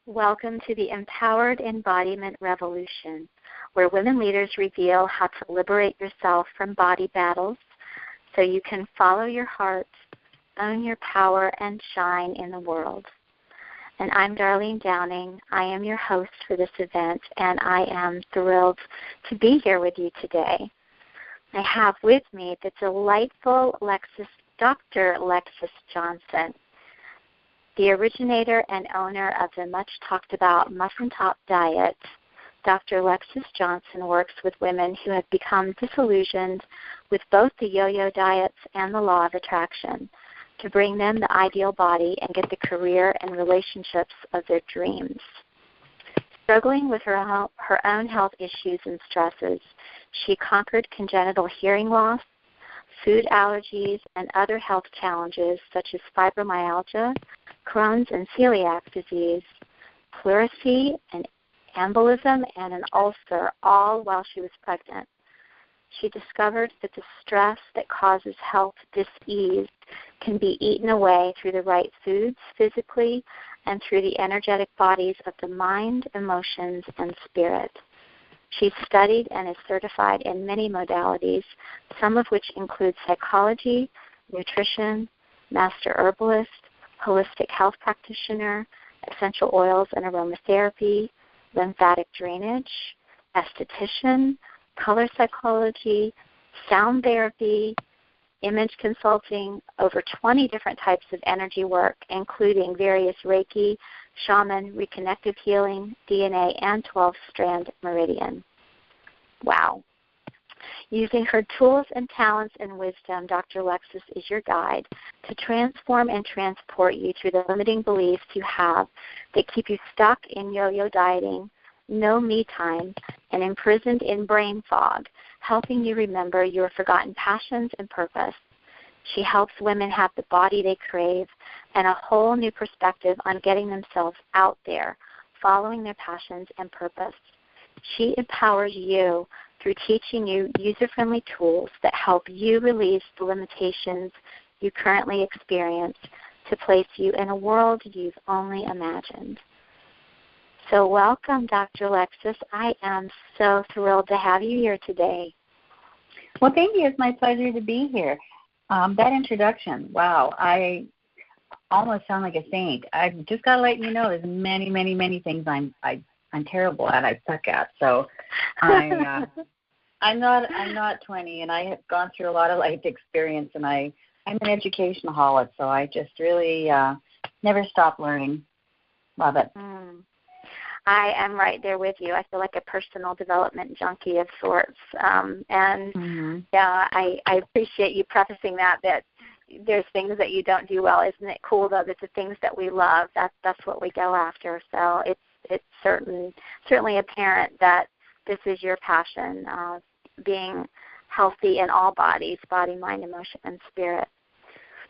Welcome to the Empowered Embodiment Revolution, where women leaders reveal how to liberate yourself from body battles so you can follow your heart, own your power, and shine in the world. And I'm Darlene Downing. I am your host for this event, and I am thrilled to be here with you today. I have with me the delightful Dr. Lexis Johnson, the originator and owner of the much-talked-about Muffin Top Diet. Dr. Lexis Johnson works with women who have become disillusioned with both the yo-yo diets and the law of attraction to bring them the ideal body and get the career and relationships of their dreams. Struggling with her own health issues and stresses, she conquered congenital hearing loss, food allergies, and other health challenges such as fibromyalgia, Crohn's and celiac disease, pleurisy, an embolism, and an ulcer, all while she was pregnant. She discovered that the stress that causes health dis-ease can be eaten away through the right foods physically and through the energetic bodies of the mind, emotions, and spirit. She's studied and is certified in many modalities, some of which include psychology, nutrition, master herbalist, holistic health practitioner, essential oils and aromatherapy, lymphatic drainage, esthetician, color psychology, sound therapy, image consulting, over 20 different types of energy work, including various Reiki, shaman, reconnective healing, DNA, and 12-strand meridian. Wow. Using her tools and talents and wisdom, Dr. Lexis is your guide to transform and transport you through the limiting beliefs you have that keep you stuck in yo-yo dieting, no me time, and imprisoned in brain fog, helping you remember your forgotten passions and purpose. She helps women have the body they crave and a whole new perspective on getting themselves out there, following their passions and purpose. She empowers you through teaching you user-friendly tools that help you release the limitations you currently experience to place you in a world you've only imagined. So welcome, Dr. Lexis. I am so thrilled to have you here today. Well, thank you. It's my pleasure to be here. That introduction, wow, I almost sound like a saint. I've just got to let you know there's many, many, many things I'm terrible at, I suck at. So I'm not 20, and I have gone through a lot of life experience, and I'm an educationaholic, so I just really never stop learning. Love it. I am right there with you. I feel like a personal development junkie of sorts. Yeah, I appreciate you prefacing that there's things that you don't do well. Isn't it cool, though, that the things that we love, that's what we go after. So it's certainly apparent that this is your passion, being healthy in all bodies, body, mind, emotion, and spirit.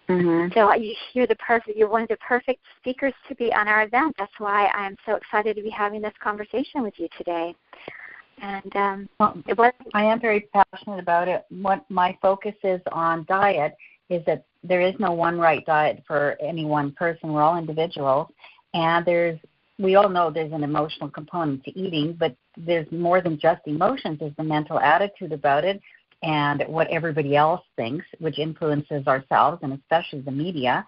So you're one of the perfect speakers to be on our event. That's why I am so excited to be having this conversation with you today. And I am very passionate about it. What my focus is on diet is that there is no one right diet for any one person. We're all individuals, and we all know there's an emotional component to eating, but there's more than just emotions. There's the mental attitude about it and what everybody else thinks, which influences ourselves and especially the media.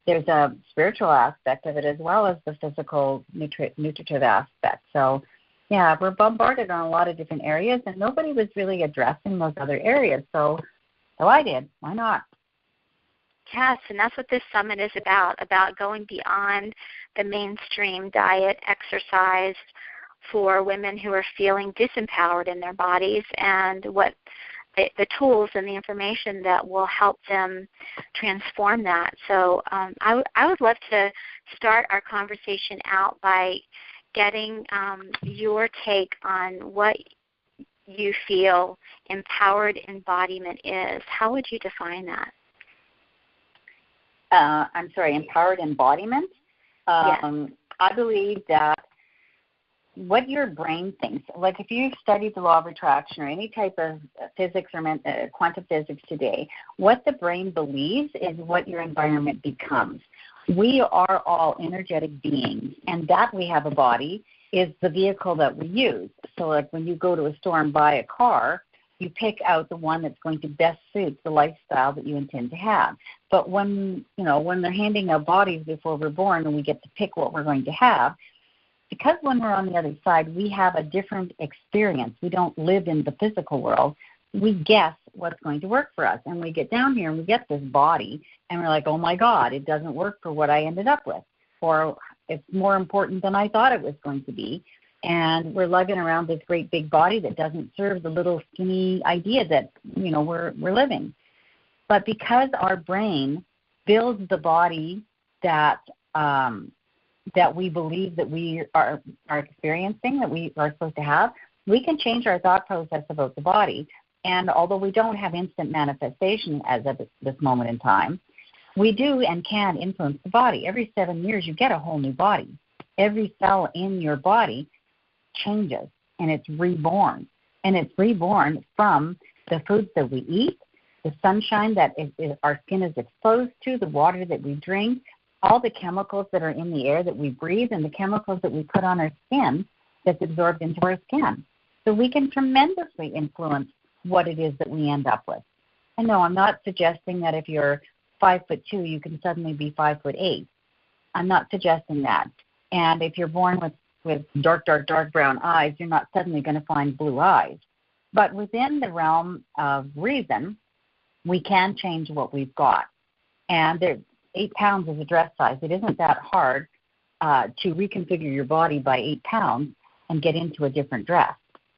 There's a spiritual aspect of it as well as the physical nutritive aspect. So, yeah, we're bombarded on a lot of different areas, and nobody was really addressing those other areas. So I did. Why not? Yes, and that's what this summit is about going beyond the mainstream diet, exercise for women who are feeling disempowered in their bodies, and what the tools and the information that will help them transform that. So I would love to start our conversation out by getting your take on what you feel empowered embodiment is. How would you define that? I'm sorry, empowered embodiment? Yes. I believe that what your brain thinks, like if you've studied the law of attraction or any type of physics or quantum physics today, what the brain believes is what your environment becomes. We are all energetic beings, and that we have a body is the vehicle that we use. So like when you go to a store and buy a car, you pick out the one that's going to best suit the lifestyle that you intend to have. But when they're handing out bodies before we're born and we get to pick what we're going to have, because when we're on the other side, we have a different experience. We don't live in the physical world. We guess what's going to work for us. And we get down here and we get this body, and we're like, oh, my God, it doesn't work for what I ended up with. Or it's more important than I thought it was going to be. And we're lugging around this great big body that doesn't serve the little skinny idea that, we're living. But because our brain builds the body that we believe that we are experiencing, that we are supposed to have, we can change our thought process about the body. And although we don't have instant manifestation as of this moment in time, we do and can influence the body. Every 7 years, you get a whole new body. Every cell in your body changes, and it's reborn. And it's reborn from the foods that we eat, the sunshine that our skin is exposed to, the water that we drink, all the chemicals that are in the air that we breathe, and the chemicals that we put on our skin that's absorbed into our skin. So we can tremendously influence what it is that we end up with. And no, I'm not suggesting that if you're 5'2", you can suddenly be 5'8". I'm not suggesting that. And if you're born with dark brown eyes, you're not suddenly going to find blue eyes. But within the realm of reason, we can change what we've got. And 8 pounds is a dress size. It isn't that hard to reconfigure your body by 8 pounds and get into a different dress,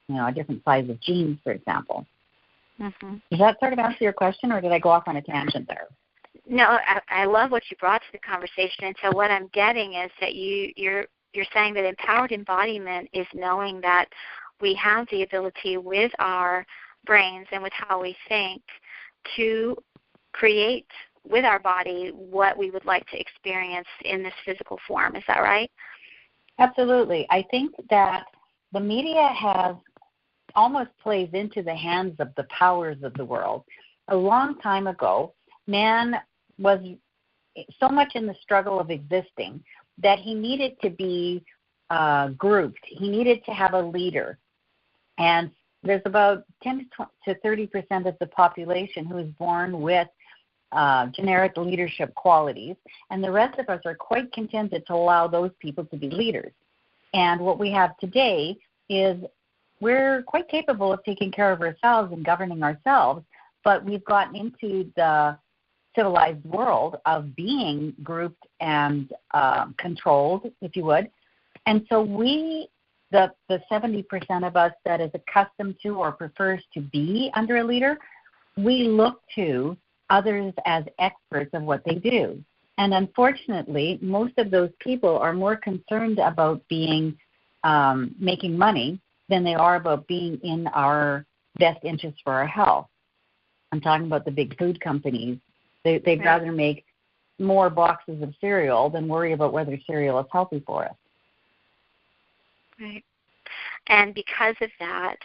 a different size of jeans, for example. Mm-hmm. Does that sort of answer your question, or did I go off on a tangent there? No, I love what you brought to the conversation. And so what I'm getting is that you're saying that empowered embodiment is knowing that we have the ability with our brains and with how we think to create with our body what we would like to experience in this physical form. Is that right? Absolutely. I think that the media has almost plays into the hands of the powers of the world. A long time ago, man was so much in the struggle of existing that he needed to be grouped. He needed to have a leader. And there's about 10 to 30% of the population who is born with generic leadership qualities, and the rest of us are quite contented to allow those people to be leaders. And what we have today is we're quite capable of taking care of ourselves and governing ourselves, but we've gotten into the civilized world of being grouped and controlled, if you would. And so the 70% of us that is accustomed to or prefers to be under a leader, we look to others as experts of what they do. And unfortunately, most of those people are more concerned about being making money than they are about being in our best interest for our health. I'm talking about the big food companies. They'd right. rather make more boxes of cereal than worry about whether cereal is healthy for us. Right. And because of that,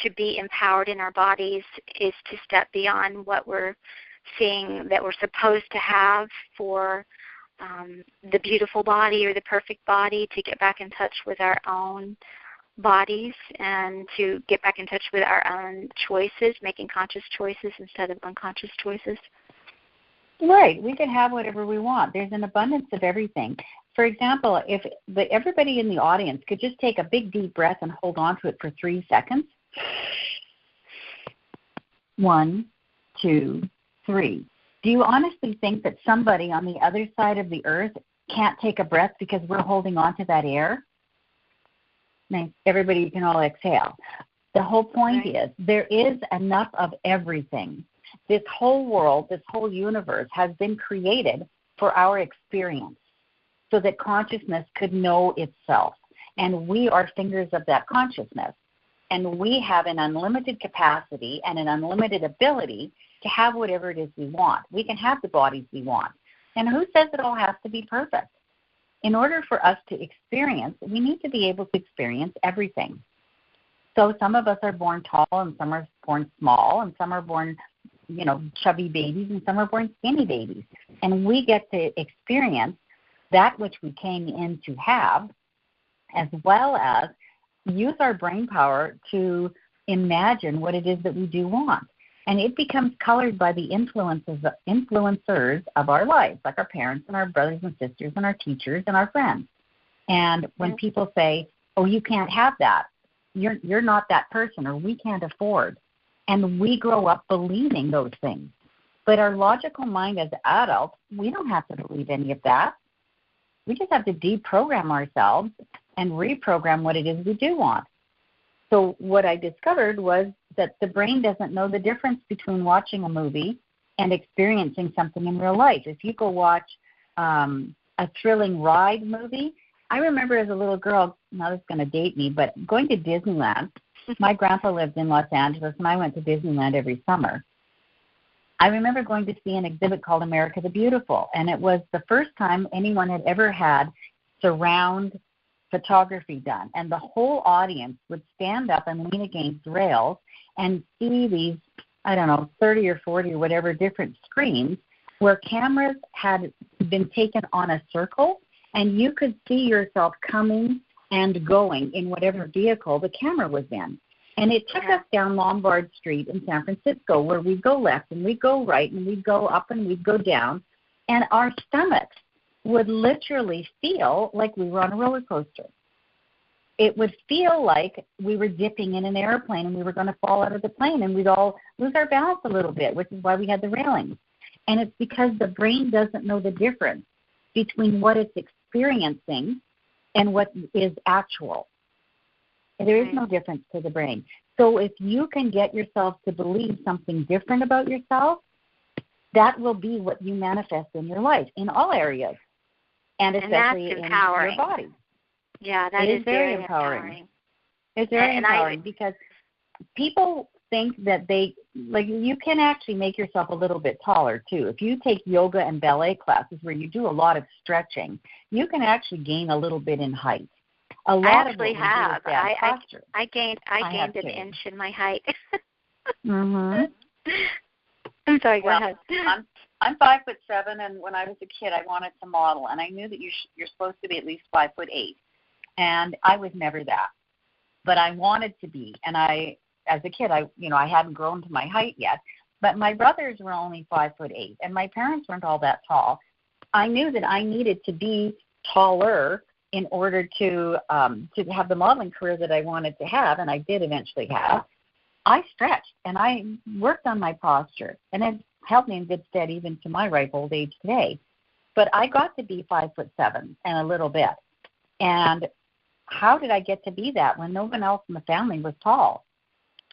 to be empowered in our bodies is to step beyond what we're seeing that we're supposed to have for the beautiful body or the perfect body, to get back in touch with our own bodies and to get back in touch with our own choices, making conscious choices instead of unconscious choices. Right. We can have whatever we want. There's an abundance of everything. For example, if everybody in the audience could just take a big deep breath and hold on to it for 3 seconds. 1, 2, 3. Do you honestly think that somebody on the other side of the earth can't take a breath because we're holding on to that air? Everybody can all exhale. The whole point is there is enough of everything. This whole world, this whole universe has been created for our experience so that consciousness could know itself. And we are fingers of that consciousness. And we have an unlimited capacity and an unlimited ability to have whatever it is we want. We can have the bodies we want. And who says it all has to be perfect? In order for us to experience, we need to be able to experience everything. So some of us are born tall and some are born small and some are born, chubby babies and some are born skinny babies. And we get to experience that which we came in to have, as well as use our brain power to imagine what it is that we do want. And it becomes colored by the influencers of our lives, like our parents and our brothers and sisters and our teachers and our friends. And when people say, oh, you can't have that, you're not that person, or we can't afford, and we grow up believing those things. But our logical mind as adults, we don't have to believe any of that. We just have to deprogram ourselves and reprogram what it is we do want. So what I discovered was that the brain doesn't know the difference between watching a movie and experiencing something in real life. If you go watch a thrilling ride movie, I remember as a little girl, now this is going to date me, but going to Disneyland. My grandpa lived in Los Angeles, and I went to Disneyland every summer. I remember going to see an exhibit called America the Beautiful, and it was the first time anyone had ever had surround photography done. And the whole audience would stand up and lean against rails and see these, 30 or 40 or whatever different screens where cameras had been taken on a circle, and you could see yourself coming and going in whatever vehicle the camera was in. And it took us down Lombard Street in San Francisco, where we'd go left and we'd go right and we'd go up and we'd go down, and our stomachs would literally feel like we were on a roller coaster. It would feel like we were dipping in an airplane and we were going to fall out of the plane, and we'd all lose our balance a little bit, which is why we had the railings. And it's because the brain doesn't know the difference between what it's experiencing and what is actual. There is no difference to the brain. So if you can get yourself to believe something different about yourself, that will be what you manifest in your life in all areas, and especially in your body. Yeah, that is very empowering. It's very empowering because people think that you can actually make yourself a little bit taller too. If you take yoga and ballet classes where you do a lot of stretching, you can actually gain a little bit in height. I actually have. I gained an inch in my height. Mhm. I'm sorry. Go ahead. I'm 5'7", and when I was a kid, I wanted to model, and I knew that you're supposed to be at least 5'8", and I was never that, but I wanted to be. And as a kid, I hadn't grown to my height yet, but my brothers were only 5'8", and my parents weren't all that tall. I knew that I needed to be taller in order to have the modeling career that I wanted to have, and I did eventually have. I stretched, and I worked on my posture, and it helped me in good stead even to my ripe old age today. But I got to be 5'7" and a little bit. And how did I get to be that when no one else in the family was tall?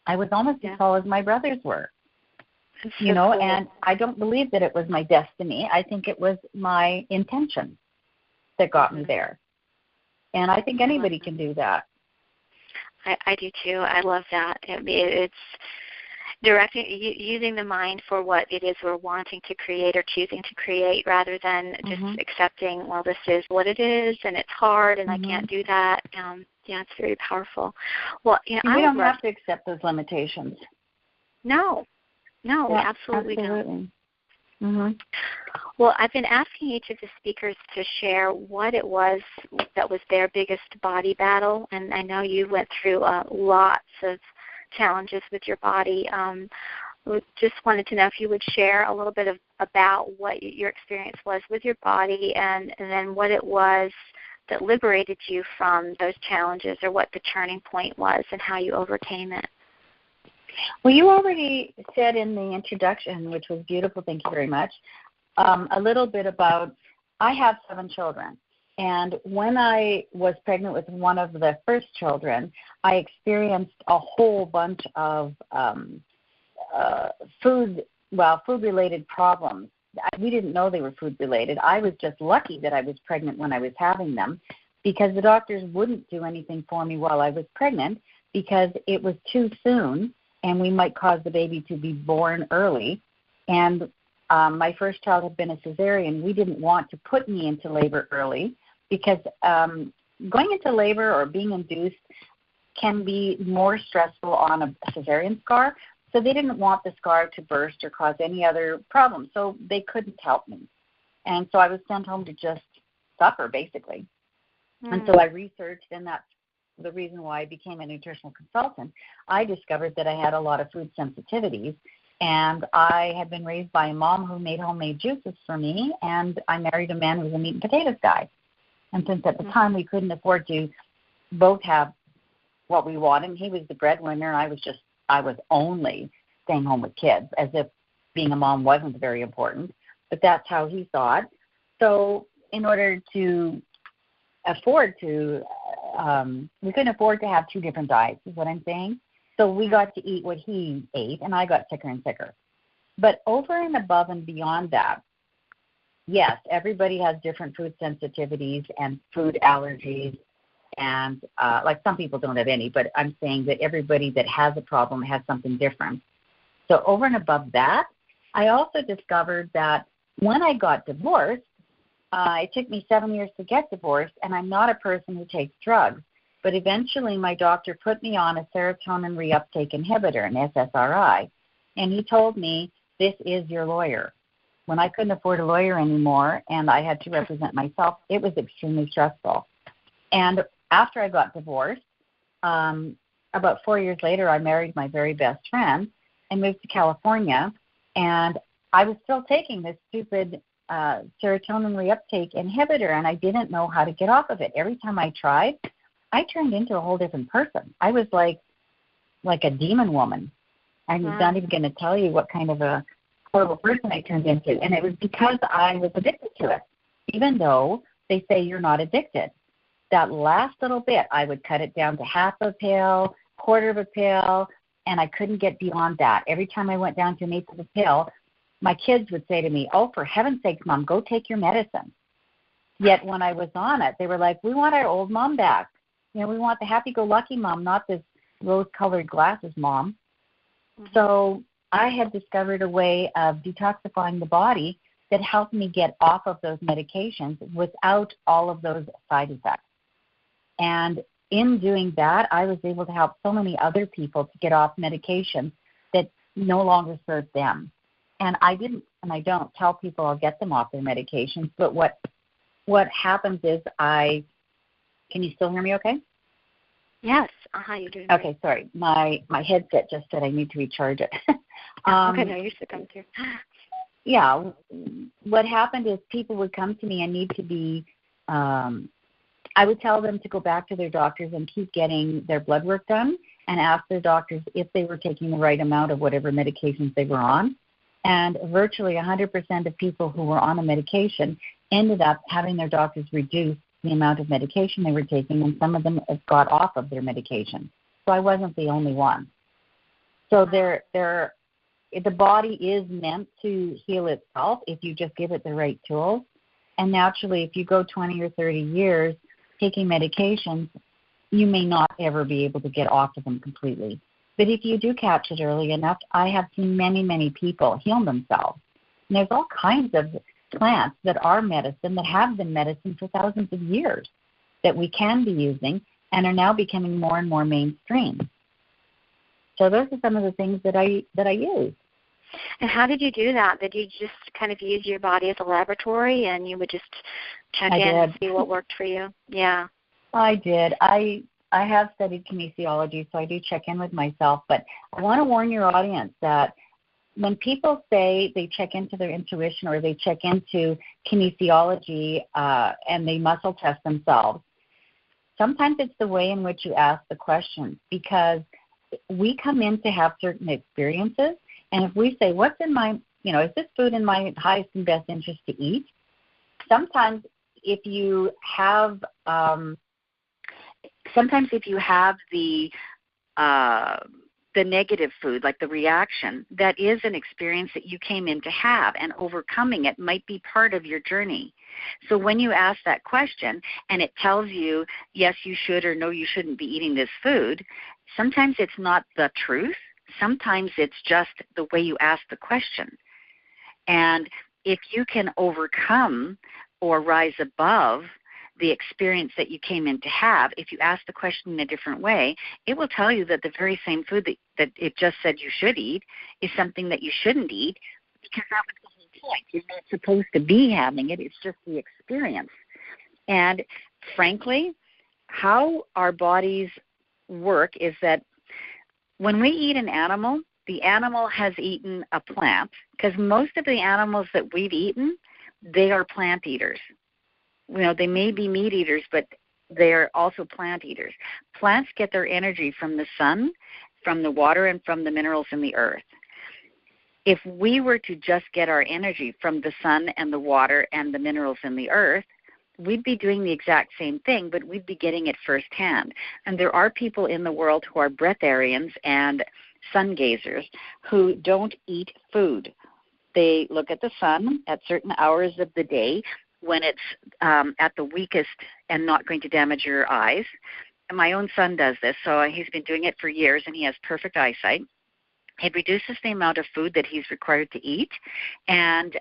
I was almost as tall as my brothers were. Cool. And I don't believe that it was my destiny. I think it was my intention that got me there. And I think anybody can do that. I do too. I love that. It's directing, using the mind for what it is we're wanting to create or choosing to create, rather than just accepting, well, this is what it is, and it's hard, and I can't do that. It's very powerful. Well, we don't have to accept those limitations. No, absolutely don't. Mm-hmm. Well, I've been asking each of the speakers to share what it was that was their biggest body battle, and I know you went through lots of challenges with your body. We just wanted to know if you would share a little bit about what your experience was with your body, and then what it was that liberated you from those challenges, or what the turning point was and how you overcame it. Well, you already said in the introduction, which was beautiful, thank you very much, a little bit about, I have 7 children. And when I was pregnant with one of the first children, I experienced a whole bunch of food-related problems. We didn't know they were food-related. I was just lucky that I was pregnant when I was having them, because the doctors wouldn't do anything for me while I was pregnant because it was too soon, and we might cause the baby to be born early. And my first child had been a cesarean. We didn't want to put me into labor early because going into labor or being induced can be more stressful on a cesarean scar. So they didn't want the scar to burst or cause any other problem. So they couldn't help me. And so I was sent home to just suffer, basically. And so I researched, and that's the reason why I became a nutritional consultant. I discovered that I had a lot of food sensitivities, and I had been raised by a mom who made homemade juices for me, and I married a man who was a meat and potatoes guy. And since at the time we couldn't afford to both have what we wanted, he was the breadwinner, and I was only staying home with kids, as if being a mom wasn't very important. But that's how he saw it. So in order to afford to, we couldn't afford to have two different diets, is what I'm saying. So we got to eat what he ate, and I got sicker and sicker. But over and above and beyond that, yes, everybody has different food sensitivities and food allergies, and like some people don't have any, but I'm saying that everybody that has a problem has something different. So over and above that, I also discovered that when I got divorced, it took me 7 years to get divorced, and I'm not a person who takes drugs. But eventually my doctor put me on a serotonin reuptake inhibitor, an SSRI, and he told me, this is your lawyer. When I couldn't afford a lawyer anymore and I had to represent myself, it was extremely stressful. And after I got divorced, about 4 years later, I married my very best friend and moved to California, and I was still taking this stupid serotonin reuptake inhibitor, and I didn't know how to get off of it. Every time I tried, I turned into a whole different person. I was like a demon woman. I'm not even going to tell you what kind of a horrible person I turned into, and it was because I was addicted to it, even though they say you're not addicted. That last little bit, I would cut it down to half a pill, quarter of a pill, and I couldn't get beyond that. Every time I went down to an eighth of a pill, my kids would say to me, oh, for heaven's sakes, Mom, go take your medicine. Yet when I was on it, they were like, we want our old mom back. We want the happy-go-lucky mom, not this rose-colored glasses mom. So I had discovered a way of detoxifying the body that helped me get off of those medications without all of those side effects. And in doing that, I was able to help so many other people to get off medications that no longer served them. And I didn't, and I don't tell people I'll get them off their medications, but what happens is can you still hear me okay? Yes. You're doing okay, great. Sorry. My headset just said I need to recharge it. Okay, no, you're still coming through. Yeah. What happened is people would come to me and need to be, I would tell them to go back to their doctors and keep getting their blood work done and ask their doctors if they were taking the right amount of whatever medications they were on. And virtually 100% of people who were on a medication ended up having their doctors reduce the amount of medication they were taking, and some of them have got off of their medication. So I wasn't the only one. So the body is meant to heal itself if you just give it the right tools. And naturally, if you go 20 or 30 years taking medications, you may not ever be able to get off of them completely. But if you do catch it early enough, I have seen many, many people heal themselves. And there's all kinds of plants that are medicine, that have been medicine for thousands of years, that we can be using and are now becoming more and more mainstream. So those are some of the things that I use. And how did you do that? Did you just kind of use your body as a laboratory and you would just check in and see what worked for you? Yeah. I did. I have studied kinesiology, so I do check in with myself. But I want to warn your audience that when people say they check into their intuition or they check into kinesiology and they muscle test themselves, sometimes it's the way in which you ask the question, because we come in to have certain experiences, and if we say, what's in my, is this food in my highest and best interest to eat? Sometimes if you have the negative food, like the reaction, that is an experience that you came in to have, and overcoming it might be part of your journey. So when you ask that question and it tells you, yes, you should, or no, you shouldn't be eating this food, sometimes it's not the truth. Sometimes it's just the way you ask the question. And if you can overcome or rise above the experience that you came in to have, if you ask the question in a different way, it will tell you that the very same food that it just said you should eat is something that you shouldn't eat, because that was the whole point. You're not supposed to be having it. It's just the experience. And frankly, how our bodies work is that when we eat an animal, the animal has eaten a plant, because most of the animals that we've eaten, they are plant eaters. You know, they may be meat eaters, but they're also plant eaters. Plants get their energy from the sun, from the water, and from the minerals in the earth. If we were to just get our energy from the sun and the water and the minerals in the earth, we'd be doing the exact same thing, but we'd be getting it firsthand. And there are people in the world who are breatharians and sun gazers who don't eat food. They look at the sun at certain hours of the day when it's at the weakest and not going to damage your eyes. And my own son does this, so he's been doing it for years, and he has perfect eyesight. It reduces the amount of food that he's required to eat, and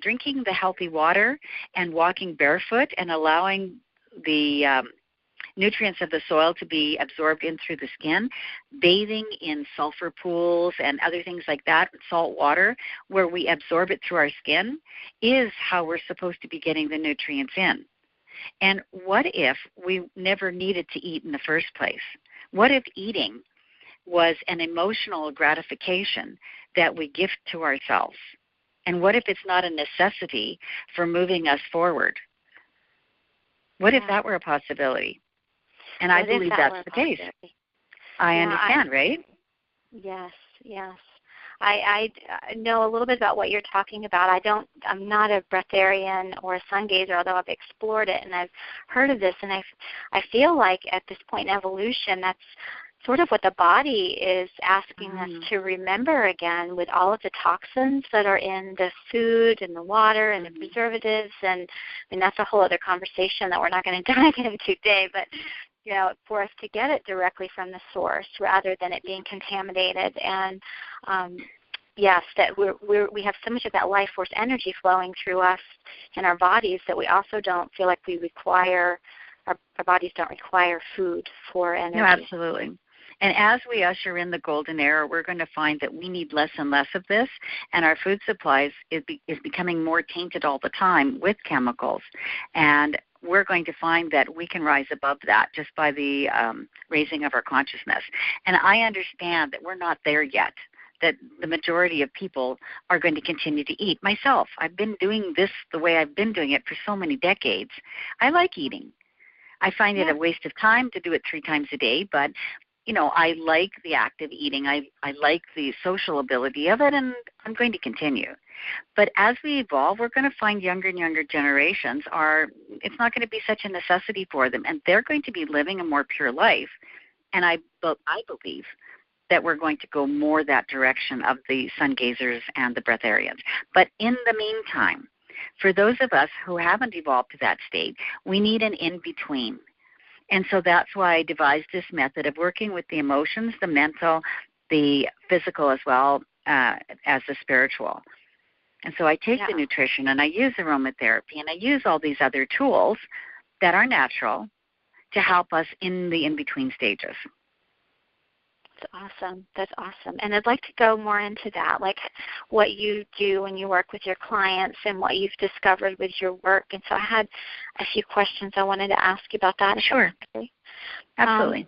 drinking the healthy water and walking barefoot and allowing the nutrients of the soil to be absorbed in through the skin, bathing in sulfur pools and other things like that, salt water, where we absorb it through our skin, is how we're supposed to be getting the nutrients in. And what if we never needed to eat in the first place? What if eating was an emotional gratification that we gift to ourselves? And what if it's not a necessity for moving us forward? What if that were a possibility? And I believe that's the case. I understand, right? Yes, yes. I know a little bit about what you're talking about. I'm not a breatharian or a sun gazer, although I've explored it and I've heard of this, and I feel like at this point in evolution, that's sort of what the body is asking us to remember again, with all of the toxins that are in the food and the water and the preservatives. And I mean, that's a whole other conversation that we're not going to dive into today, but you know, for us to get it directly from the source rather than it being contaminated. And yes, that we have so much of that life force energy flowing through us in our bodies that we also don't feel like we require, our bodies don't require food for energy. No, absolutely. And as we usher in the golden era, we're going to find that we need less and less of this, and our food supplies is becoming more tainted all the time with chemicals. And we're going to find that we can rise above that just by the raising of our consciousness. And I understand that we're not there yet, that the majority of people are going to continue to eat. Myself, I've been doing this the way I've been doing it for so many decades. I like eating. I find it a waste of time to do it 3 times a day, but you know, I like the active eating. I like the social ability of it, and I'm going to continue. But as we evolve, we're going to find younger and younger generations it's not going to be such a necessity for them, and they're going to be living a more pure life. And I believe that we're going to go more that direction of the sun gazers and the breatharians. But in the meantime, for those of us who haven't evolved to that state, we need an in-between. And so that's why I devised this method of working with the emotions, the mental, the physical as well as the spiritual. And so I take the nutrition and I use aromatherapy and I use all these other tools that are natural to help us in the in-between stages. That's awesome. That's awesome. And I'd like to go more into that, like what you do when you work with your clients and what you've discovered with your work. And so I had a few questions I wanted to ask you about that. Sure. Okay. Absolutely.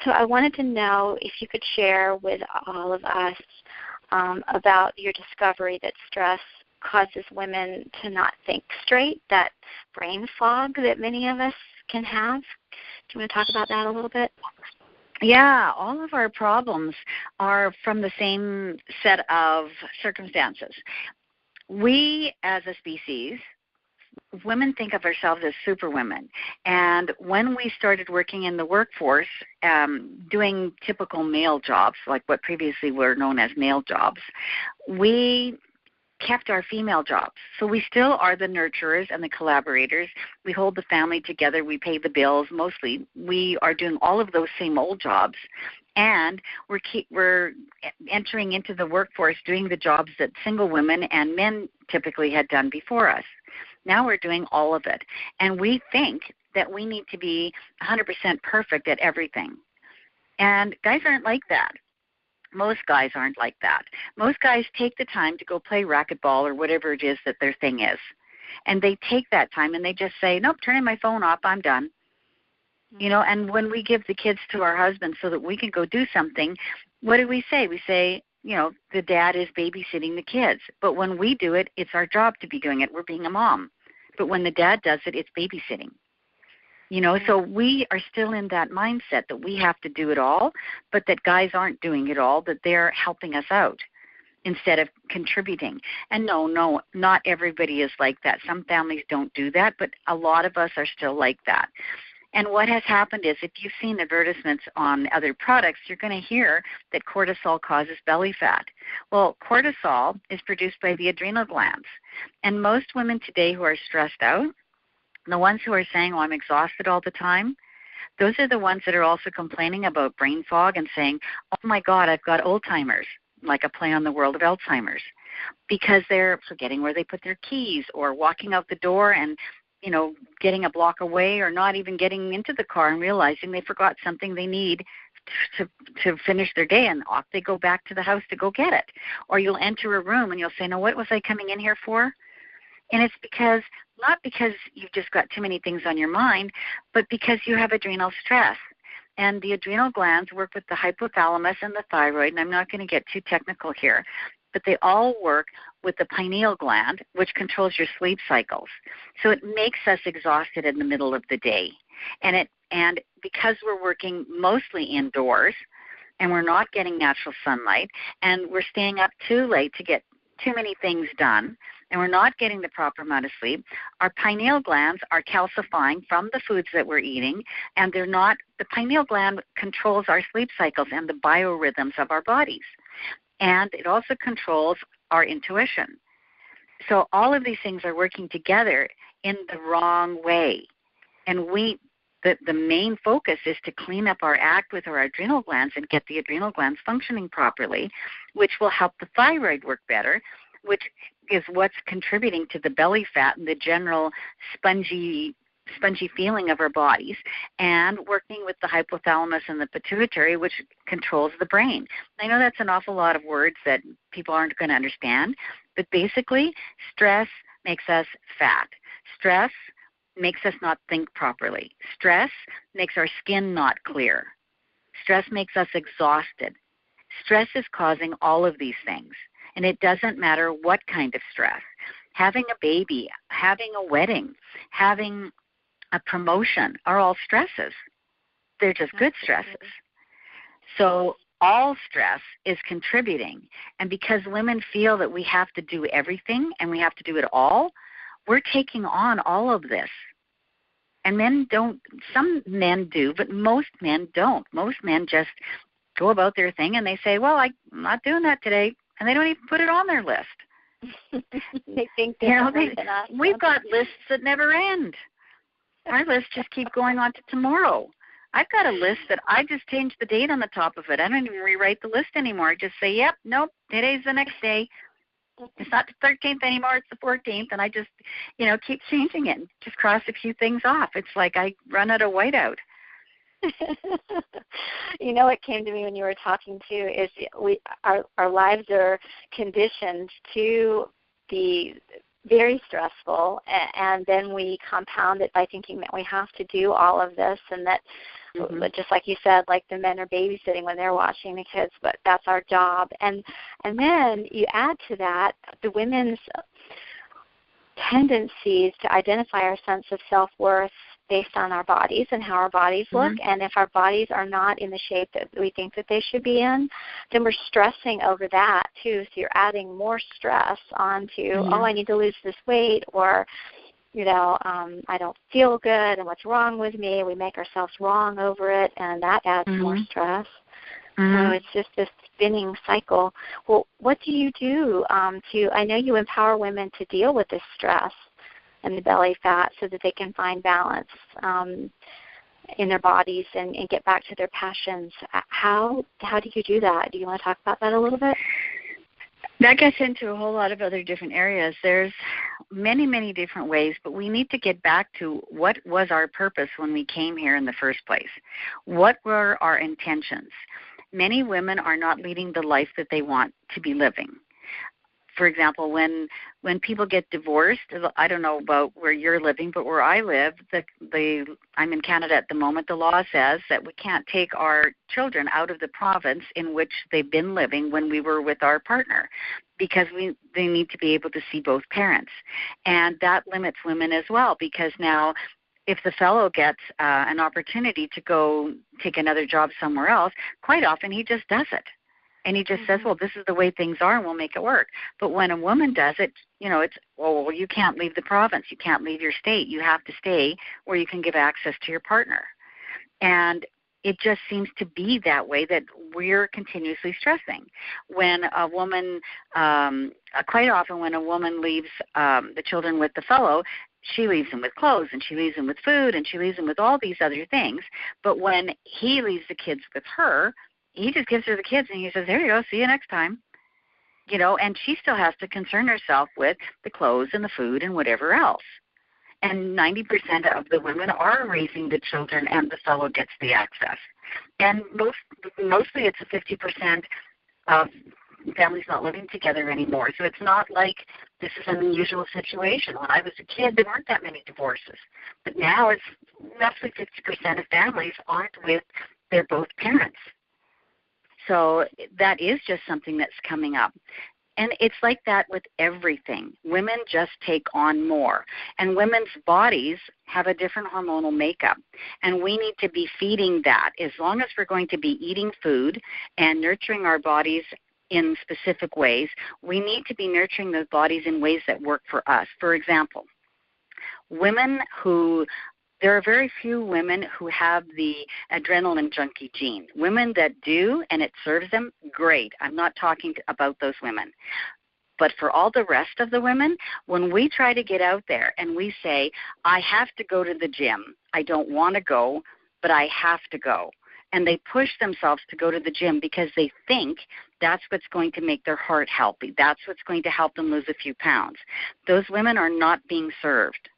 So I wanted to know if you could share with all of us about your discovery that stress causes women to not think straight, that brain fog that many of us can have. Do you want to talk about that a little bit? Yeah, all of our problems are from the same set of circumstances. We, as a species, women think of ourselves as superwomen. And when we started working in the workforce, doing typical male jobs, like what previously were known as male jobs, we kept our female jobs. So we still are the nurturers and the collaborators. We hold the family together. We pay the bills. Mostly we are doing all of those same old jobs. And we're entering into the workforce doing the jobs that single women and men typically had done before us. Now we're doing all of it. And we think that we need to be 100% perfect at everything. And guys aren't like that. Most guys aren't like that. Most guys take the time to go play racquetball or whatever it is that their thing is. And they take that time and they just say, nope, turning my phone off, I'm done. You know, and when we give the kids to our husbands so that we can go do something, what do we say? We say, you know, the dad is babysitting the kids. But when we do it, it's our job to be doing it. We're being a mom. But when the dad does it, it's babysitting. You know, so we are still in that mindset that we have to do it all, but that guys aren't doing it all, that they're helping us out instead of contributing. And no, not everybody is like that. Some families don't do that, but a lot of us are still like that. And what has happened is if you've seen advertisements on other products, you're going to hear that cortisol causes belly fat. Well, cortisol is produced by the adrenal glands. And most women today who are stressed out, the ones who are saying, oh, I'm exhausted all the time, those are the ones that are also complaining about brain fog and saying, oh, my God, I've got Alzheimer's, like a play on the world of Alzheimer's, because they're forgetting where they put their keys or walking out the door and, you know, getting a block away or not even getting into the car and realizing they forgot something they need to finish their day, and off they go back to the house to go get it. Or you'll enter a room and you'll say, no, what was I coming in here for? And it's because, not because you've just got too many things on your mind, but because you have adrenal stress. And the adrenal glands work with the hypothalamus and the thyroid, and I'm not going to get too technical here, but they all work with the pineal gland, which controls your sleep cycles. So it makes us exhausted in the middle of the day. And because we're working mostly indoors and we're not getting natural sunlight and we're staying up too late to get too many things done and we're not getting the proper amount of sleep, our pineal glands are calcifying from the foods that we're eating, and the pineal gland controls our sleep cycles and the biorhythms of our bodies. And it also controls our intuition. So all of these things are working together in the wrong way. And the main focus is to clean up our act with our adrenal glands and get the adrenal glands functioning properly, which will help the thyroid work better, which is what's contributing to the belly fat and the general spongy feeling of our bodies, and working with the hypothalamus and the pituitary, which controls the brain. I know that's an awful lot of words that people aren't going to understand, but basically stress makes us fat. Stress makes us not think properly. Stress makes our skin not clear. Stress makes us exhausted. Stress is causing all of these things, and it doesn't matter what kind of stress. Having a baby, having a wedding, having a promotion are all stresses. They're just good stresses. So all stress is contributing. And because women feel that we have to do everything and we have to do it all, we're taking on all of this. And men don't, some men do, but most men don't. Most men just go about their thing and they say, well, I'm not doing that today. And they don't even put it on their list. They think we've got lists that never end. Our lists just keep going on to tomorrow. I've got a list that I just changed the date on the top of it. I don't even rewrite the list anymore. I just say, yep, nope, today's the next day. It's not the 13th anymore, it's the 14th. And I just, keep changing it. Just cross a few things off. It's like I run out of whiteout. What came to me when you were talking too is our lives are conditioned to be very stressful, and then we compound it by thinking that we have to do all of this, and that just like you said, like the men are babysitting when they're watching the kids, but that's our job. And then you add to that the women's tendencies to identify our sense of self-worth based on our bodies and how our bodies look. And if our bodies are not in the shape that we think that they should be in, then we're stressing over that too. So you're adding more stress onto, I need to lose this weight, or, I don't feel good, and what's wrong with me? We make ourselves wrong over it, and that adds more stress. So it's just this spinning cycle. Well, what do you do I know you empower women to deal with this stress and the belly fat so that they can find balance in their bodies and get back to their passions. How do you do that? Do you want to talk about that a little bit? That gets into a whole lot of other different areas. There's many, many different ways, but we need to get back to what was our purpose when we came here in the first place. What were our intentions? many women are not leading the life that they want to be living. For example, when people get divorced, I don't know about where you're living, but where I live, I'm in Canada at the moment, the law says that we can't take our children out of the province in which they've been living when we were with our partner, because they need to be able to see both parents. And that limits women as well, because now if the fellow gets an opportunity to go take another job somewhere else, quite often he just does it. And he just says, well, this is the way things are, and we'll make it work. But when a woman does it, it's, well, you can't leave the province. You can't leave your state. You have to stay where you can give access to your partner. And it just seems to be that way, that we're continuously stressing. When a woman, quite often when a woman leaves the children with the fellow, she leaves them with clothes, and she leaves them with food, and she leaves them with all these other things. But when he leaves the kids with her, he just gives her the kids, and he says, there you go, see you next time. And she still has to concern herself with the clothes and the food and whatever else. And 90% of the women are raising the children, and the fellow gets the access. And mostly it's a 50% of families not living together anymore. So it's not like this is an unusual situation. When I was a kid, there weren't that many divorces. But now it's roughly 50% of families aren't with their both parents. So that is just something that's coming up. And it's like that with everything. Women just take on more. And women's bodies have a different hormonal makeup. And we need to be feeding that. As long as we're going to be eating food and nurturing our bodies in specific ways, we need to be nurturing those bodies in ways that work for us. For example, there are very few women who have the adrenaline junkie gene. Women that do, and it serves them, great. I'm not talking about those women. But for all the rest of the women, when we try to get out there and we say, I have to go to the gym, I don't want to go, but I have to go. And they push themselves to go to the gym because they think that's what's going to make their heart healthy. That's what's going to help them lose a few pounds. Those women are not being served.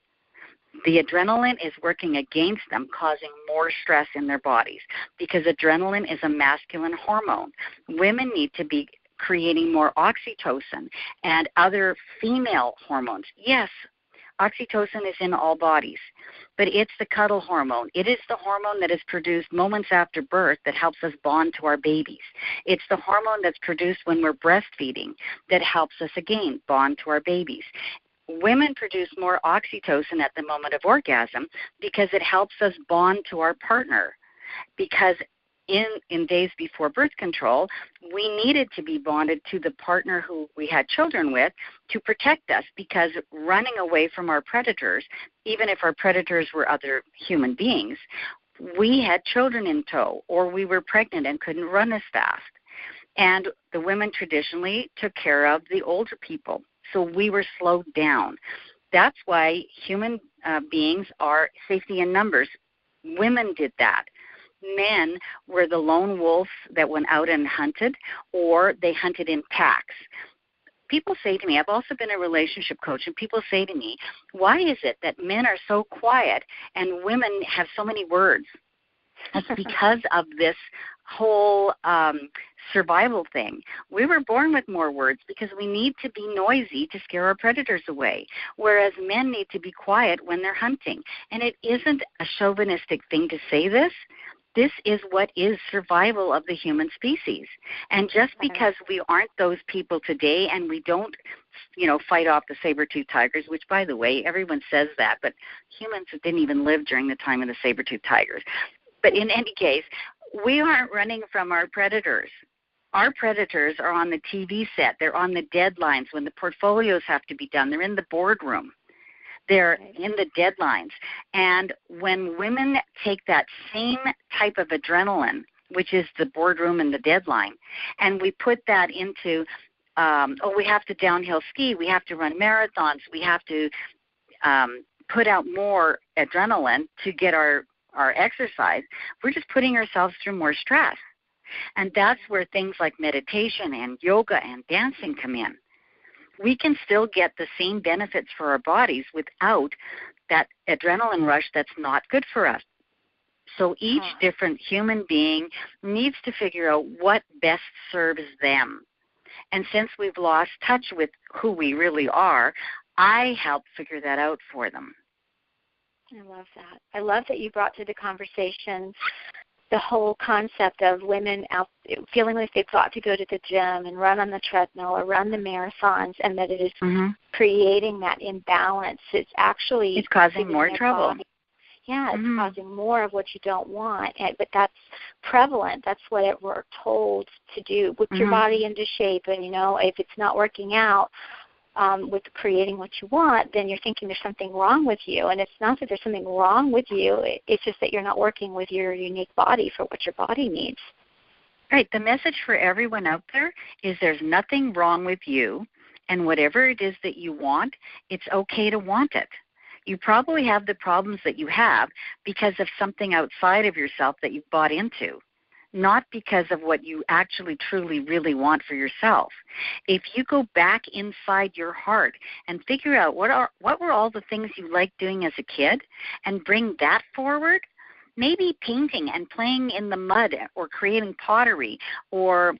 The adrenaline is working against them, causing more stress in their bodies, because adrenaline is a masculine hormone. Women need to be creating more oxytocin and other female hormones. Yes, oxytocin is in all bodies, but it's the cuddle hormone. It is the hormone that is produced moments after birth that helps us bond to our babies. It's the hormone that's produced when we're breastfeeding that helps us, again, bond to our babies. Women produce more oxytocin at the moment of orgasm because it helps us bond to our partner. Because in days before birth control, we needed to be bonded to the partner who we had children with to protect us, because running away from our predators, even if our predators were other human beings, we had children in tow, or we were pregnant and couldn't run as fast. And the women traditionally took care of the older people. So we were slowed down. That's why human beings are safety in numbers. Women did that. Men were the lone wolves that went out and hunted, or they hunted in packs. People say to me, I've also been a relationship coach, and people say to me, why is it that men are so quiet and women have so many words? It's because of this whole survival thing. We were born with more words because we need to be noisy to scare our predators away, whereas men need to be quiet when they're hunting. And it isn't a chauvinistic thing to say this. This is what is survival of the human species. And just because we aren't those people today and we don't, fight off the saber-toothed tigers, which, by the way, everyone says that, but humans didn't even live during the time of the saber-toothed tigers. But in any case, we aren't running from our predators. Our predators are on the TV set. They're on the deadlines when the portfolios have to be done. They're in the boardroom. They're in the deadlines. And when women take that same type of adrenaline, which is the boardroom and the deadline, and we put that into, we have to downhill ski, we have to run marathons, we have to put out more adrenaline to get our exercise, we're just putting ourselves through more stress. And that's where things like meditation and yoga and dancing come in. We can still get the same benefits for our bodies without that adrenaline rush that's not good for us. So each different human being needs to figure out what best serves them. And since we've lost touch with who we really are, I help figure that out for them. I love that. I love that you brought to the conversation the whole concept of women out feeling like they've got to go to the gym and run on the treadmill or run the marathons, and that it is creating that imbalance. It's actually causing more trouble. Body. Yeah, it's causing more of what you don't want, but that's prevalent. That's what we're told to do. Put your body into shape, and, if it's not working out with creating what you want, then you're thinking there's something wrong with you. And it's not that there's something wrong with you. It's just that you're not working with your unique body for what your body needs. Right. The message for everyone out there is there's nothing wrong with you, and whatever it is that you want, it's okay to want it. You probably have the problems that you have because of something outside of yourself that you've bought into, not because of what you actually truly really want for yourself. If you go back inside your heart and figure out what were all the things you liked doing as a kid and bring that forward, maybe painting and playing in the mud or creating pottery or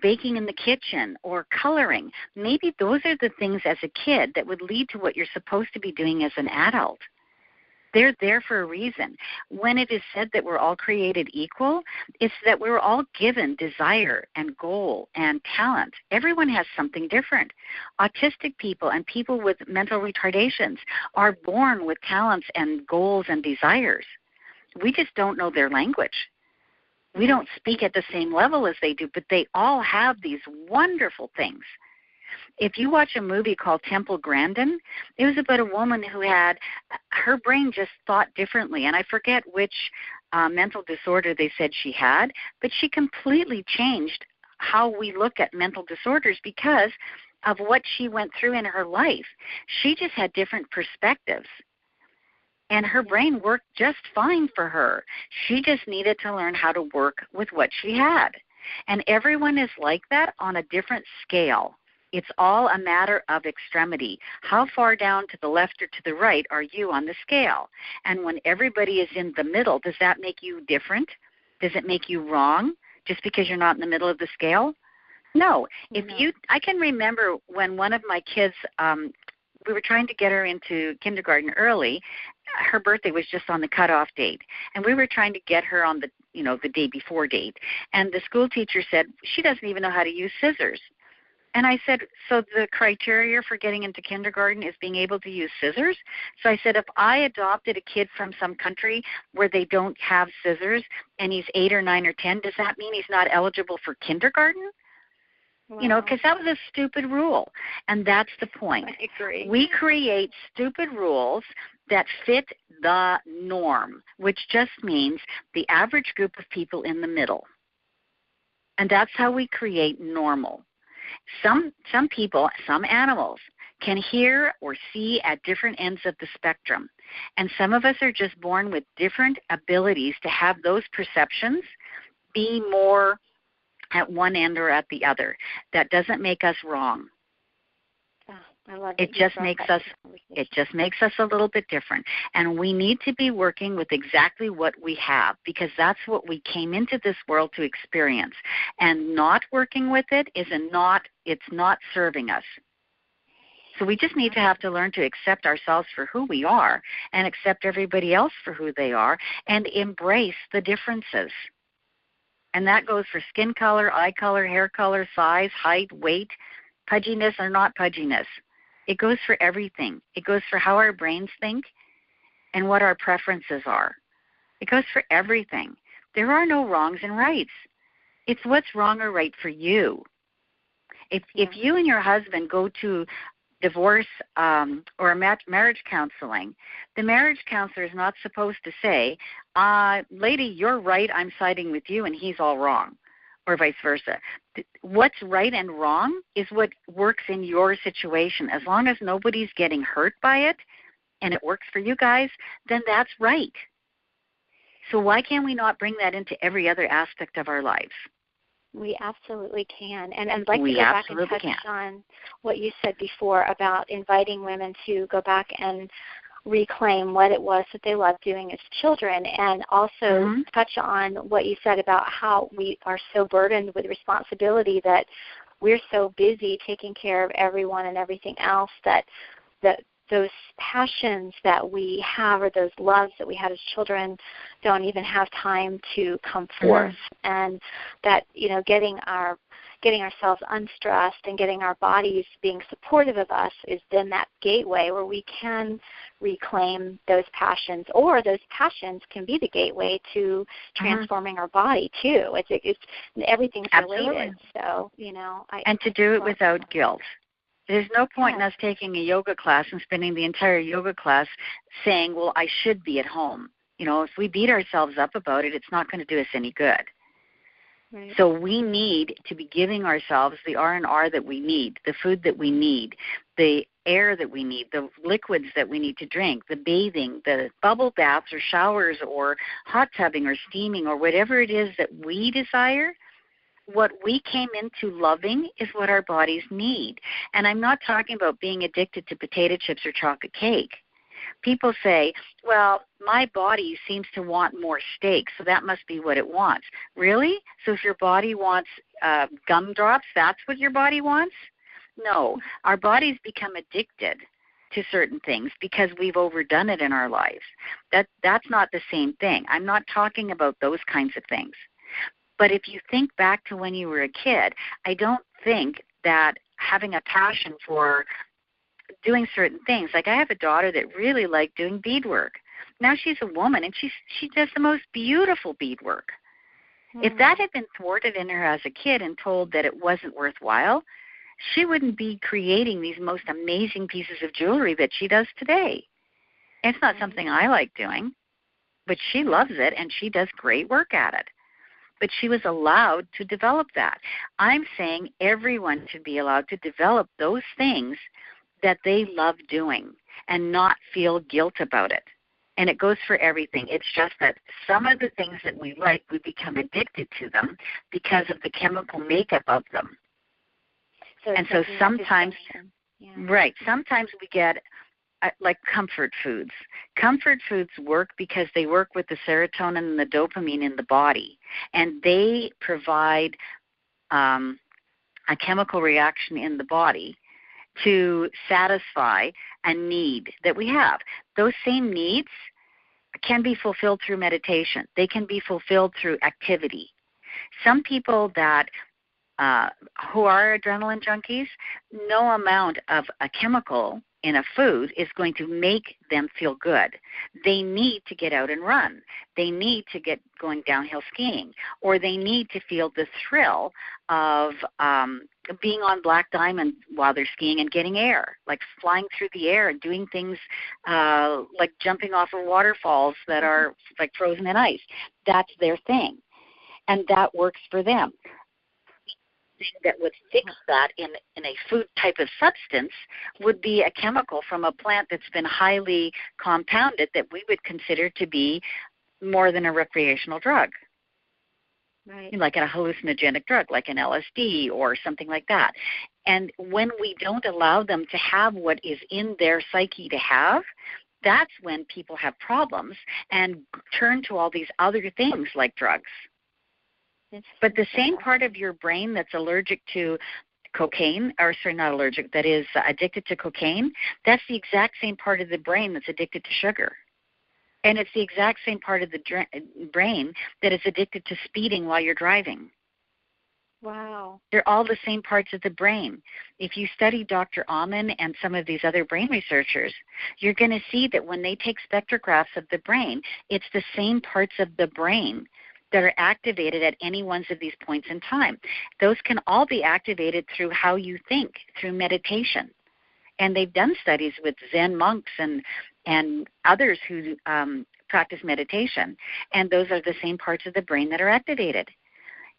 baking in the kitchen or coloring. Maybe those are the things as a kid that would lead to what you're supposed to be doing as an adult. They're there for a reason. When it is said that we're all created equal, it's that we're all given desire and goal and talent. Everyone has something different. Autistic people and people with mental retardations are born with talents and goals and desires. We just don't know their language. We don't speak at the same level as they do, but they all have these wonderful things. If you watch a movie called Temple Grandin, it was about a woman who had, her brain just thought differently, and I forget which mental disorder they said she had, but she completely changed how we look at mental disorders because of what she went through in her life. She just had different perspectives. And her brain worked just fine for her. She just needed to learn how to work with what she had. And everyone is like that on a different scale. It's all a matter of extremity. How far down to the left or to the right are you on the scale? And when everybody is in the middle, does that make you different? Does it make you wrong just because you're not in the middle of the scale? No. I can remember when one of my kids, we were trying to get her into kindergarten early. Her birthday was just on the cutoff date, and we were trying to get her on the day before date. And the school teacher said, she doesn't even know how to use scissors. And I said, so the criteria for getting into kindergarten is being able to use scissors? So I said, if I adopted a kid from some country where they don't have scissors and he's 8 or 9 or 10, does that mean he's not eligible for kindergarten? Wow. Because that was a stupid rule. And that's the point. I agree. We create stupid rules that fit the norm, which just means the average group of people in the middle. And that's how we create normal. Some people, some animals, can hear or see at different ends of the spectrum. And some of us are just born with different abilities to have those perceptions be more at one end or at the other. That doesn't make us wrong. I love it just makes us a little bit different. And we need to be working with exactly what we have, because that's what we came into this world to experience. And not working with it it's not serving us. So we just need to have to learn to accept ourselves for who we are and accept everybody else for who they are and embrace the differences. And that goes for skin color, eye color, hair color, size, height, weight, pudginess or not pudginess. It goes for everything. It goes for how our brains think and what our preferences are. It goes for everything. There are no wrongs and rights. It's what's wrong or right for you. If you and your husband go to divorce or marriage counseling, the marriage counselor is not supposed to say, lady, you're right, I'm siding with you, and he's all wrong, or vice versa. What's right and wrong is what works in your situation. As long as nobody's getting hurt by it and it works for you guys, then that's right. So why can't we not bring that into every other aspect of our lives? We absolutely can. And I'd like to go back and touch on what you said before about inviting women to go back and reclaim what it was that they loved doing as children, and also touch on what you said about how we are so burdened with responsibility that we're so busy taking care of everyone and everything else that those passions that we have, or those loves that we had as children, don't even have time to come forth. And that, getting ourselves unstressed and getting our bodies being supportive of us is then that gateway where we can reclaim those passions, or those passions can be the gateway to transforming our body too. It's everything's related. So, and to do it without guilt. There's no point in us taking a yoga class and spending the entire yoga class saying, well, I should be at home. If we beat ourselves up about it, it's not going to do us any good. Right. So we need to be giving ourselves the R&R that we need, the food that we need, the air that we need, the liquids that we need to drink, the bathing, the bubble baths or showers or hot tubbing or steaming or whatever it is that we desire. What we came into loving is what our bodies need. And I'm not talking about being addicted to potato chips or chocolate cake. People say, well, my body seems to want more steak, so that must be what it wants. Really? So if your body wants gumdrops, that's what your body wants? No. Our bodies become addicted to certain things because we've overdone it in our lives. That's not the same thing. I'm not talking about those kinds of things. But if you think back to when you were a kid, I don't think that having a passion for doing certain things, like I have a daughter that really liked doing beadwork. Now she's a woman, and she does the most beautiful beadwork. If that had been thwarted in her as a kid and told that it wasn't worthwhile, she wouldn't be creating these most amazing pieces of jewelry that she does today. It's not something I like doing, but she loves it, and she does great work at it. But she was allowed to develop that. I'm saying everyone should be allowed to develop those things that they love doing and not feel guilt about it. And it goes for everything. It's just that some of the things that we like, we become addicted to them because of the chemical makeup of them. So sometimes, sometimes we get like comfort foods. Comfort foods work because they work with the serotonin and the dopamine in the body, and they provide a chemical reaction in the body to satisfy a need that we have. Those same needs can be fulfilled through meditation. They can be fulfilled through activity. Some people that who are adrenaline junkies, no amount of a chemical in a food is going to make them feel good. They need to get out and run. They need to get going downhill skiing, or they need to feel the thrill of being on black diamond while they're skiing and getting air, like flying through the air and doing things like jumping off of waterfalls that are like frozen in ice. That's their thing, and that works for them. That would fix that in a food type of substance would be a chemical from a plant that's been highly compounded that we would consider to be more than a recreational drug. Right. Like a hallucinogenic drug, like an LSD or something like that. And when we don't allow them to have what is in their psyche to have, that's when people have problems and turn to all these other things like drugs. But the same part of your brain that's allergic to cocaine, or sorry, not allergic, that is addicted to cocaine, that's the exact same part of the brain that's addicted to sugar. And it's the exact same part of the brain that is addicted to speeding while you're driving. Wow. They're all the same parts of the brain. If you study Dr. Amen and some of these other brain researchers, you're going to see that when they take spectrographs of the brain, it's the same parts of the brain that are activated at any one of these points in time. Those can all be activated through how you think, through meditation. And they've done studies with Zen monks and others who practice meditation. And those are the same parts of the brain that are activated.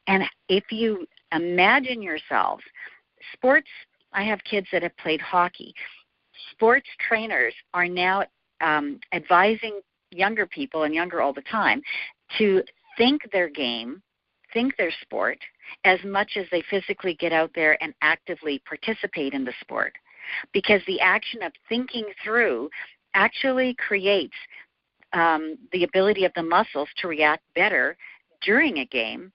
And if you imagine yourselves, sports, I have kids that have played hockey. Sports trainers are now advising younger people, and younger all the time, to think their game, think their sport, as much as they physically get out there and actively participate in the sport. Because the action of thinking through actually creates the ability of the muscles to react better during a game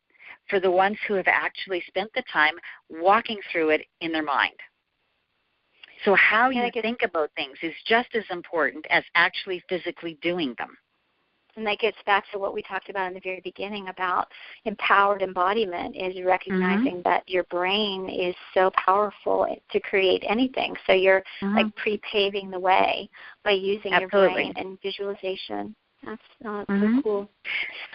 for the ones who have actually spent the time walking through it in their mind. So how you think about things is just as important as actually physically doing them. And that gets back to what we talked about in the very beginning about empowered embodiment, is recognizing that your brain is so powerful to create anything. So you're like pre-paving the way by using your brain and visualization. That's so cool.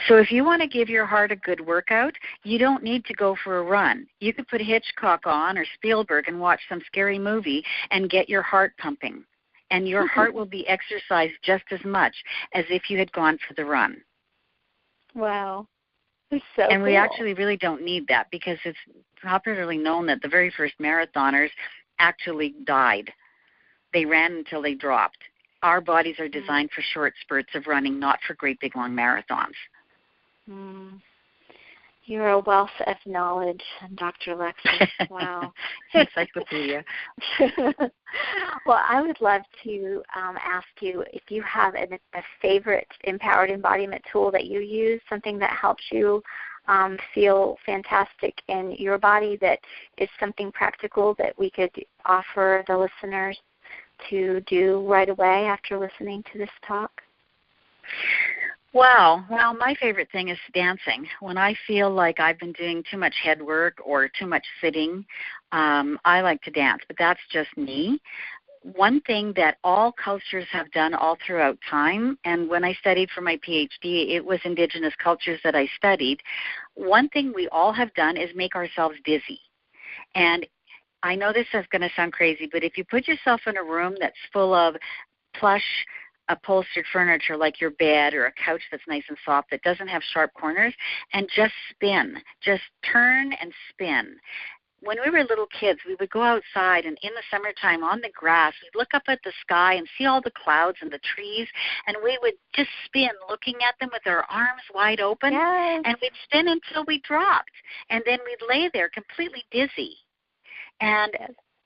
So if you want to give your heart a good workout, you don't need to go for a run. You could put Hitchcock on or Spielberg and watch some scary movie and get your heart pumping. And your heart will be exercised just as much as if you had gone for the run. Wow. It's so And cool. we actually really don't need that, because it's popularly known that the very first marathoners actually died. They ran until they dropped. Our bodies are designed for short spurts of running, not for great big long marathons. You're a wealth of knowledge, Dr. Lexis. Wow. Encyclopedia. Well, I would love to ask you if you have a favorite empowered embodiment tool that you use, something that helps you feel fantastic in your body, that is something practical that we could offer the listeners to do right away after listening to this talk? Wow. Well, my favorite thing is dancing. When I feel like I've been doing too much head work or too much sitting, I like to dance, but that's just me. One thing that all cultures have done all throughout time, and when I studied for my PhD, it was indigenous cultures that I studied. One thing we all have done is make ourselves dizzy. And I know this is going to sound crazy, but if you put yourself in a room that's full of plush upholstered furniture like your bed or a couch that's nice and soft that doesn't have sharp corners, and just spin, just turn and spin. When we were little kids, we would go outside, and in the summertime on the grass, we'd look up at the sky and see all the clouds and the trees, and we would just spin, looking at them with our arms wide open, and we'd spin until we dropped, and then we'd lay there completely dizzy. And